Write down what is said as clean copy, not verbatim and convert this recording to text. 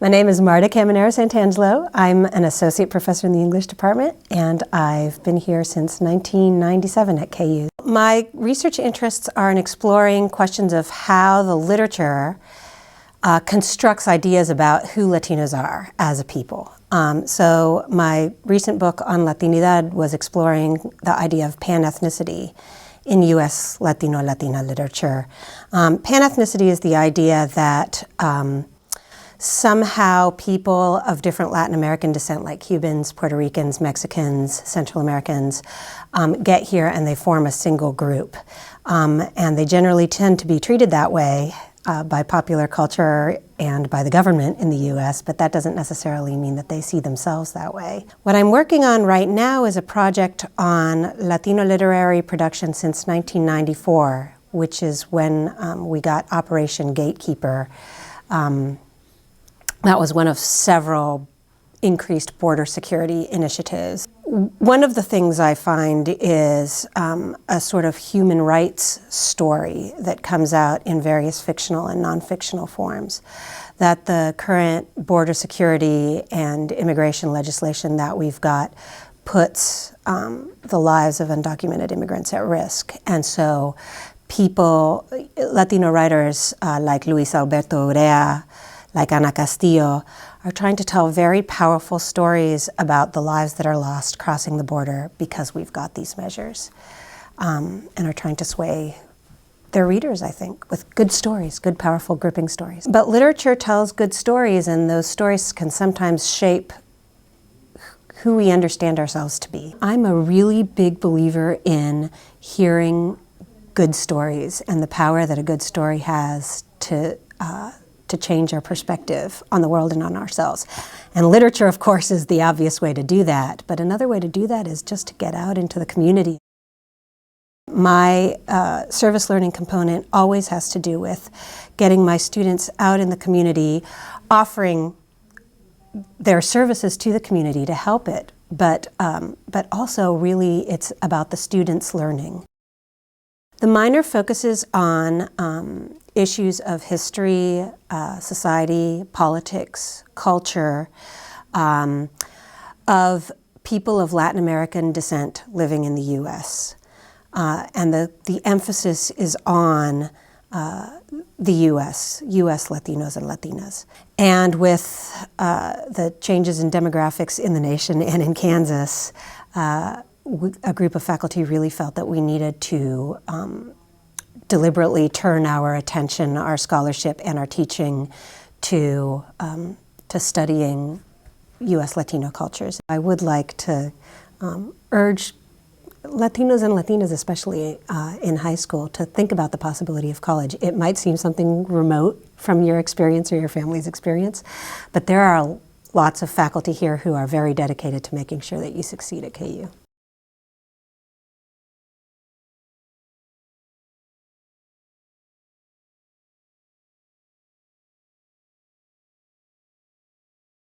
My name is Marta Caminero-Santangelo. I'm an associate professor in the English department, and I've been here since 1997 at KU. My research interests are in exploring questions of how the literature constructs ideas about who Latinos are as a people. So my recent book on Latinidad was exploring the idea of pan-ethnicity in U.S. Latino-Latina literature. Pan-ethnicity is the idea that somehow people of different Latin American descent, like Cubans, Puerto Ricans, Mexicans, Central Americans, get here and they form a single group. And they generally tend to be treated that way by popular culture and by the government in the U.S., but that doesn't necessarily mean that they see themselves that way. What I'm working on right now is a project on Latino literary production since 1994, which is when we got Operation Gatekeeper. That was one of several increased border security initiatives. One of the things I find is a sort of human rights story that comes out in various fictional and non-fictional forms, that the current border security and immigration legislation that we've got puts the lives of undocumented immigrants at risk. And so people, Latino writers like Luis Alberto Urrea, like Ana Castillo, are trying to tell very powerful stories about the lives that are lost crossing the border because we've got these measures, and are trying to sway their readers, I think, with good stories, good, powerful, gripping stories. But literature tells good stories, and those stories can sometimes shape who we understand ourselves to be. I'm a really big believer in hearing good stories and the power that a good story has to change our perspective on the world and on ourselves. And literature, of course, is the obvious way to do that, but another way to do that is just to get out into the community. My service learning component always has to do with getting my students out in the community, offering their services to the community to help it, but also really it's about the students learning. The minor focuses on issues of history, society, politics, culture, of people of Latin American descent living in the U.S. And the emphasis is on the U.S. Latinos and Latinas. And with the changes in demographics in the nation and in Kansas, a group of faculty really felt that we needed to deliberately turn our attention, our scholarship, and our teaching to studying U.S. Latino cultures. I would like to urge Latinos and Latinas, especially in high school, to think about the possibility of college. It might seem something remote from your experience or your family's experience, but there are lots of faculty here who are very dedicated to making sure that you succeed at KU.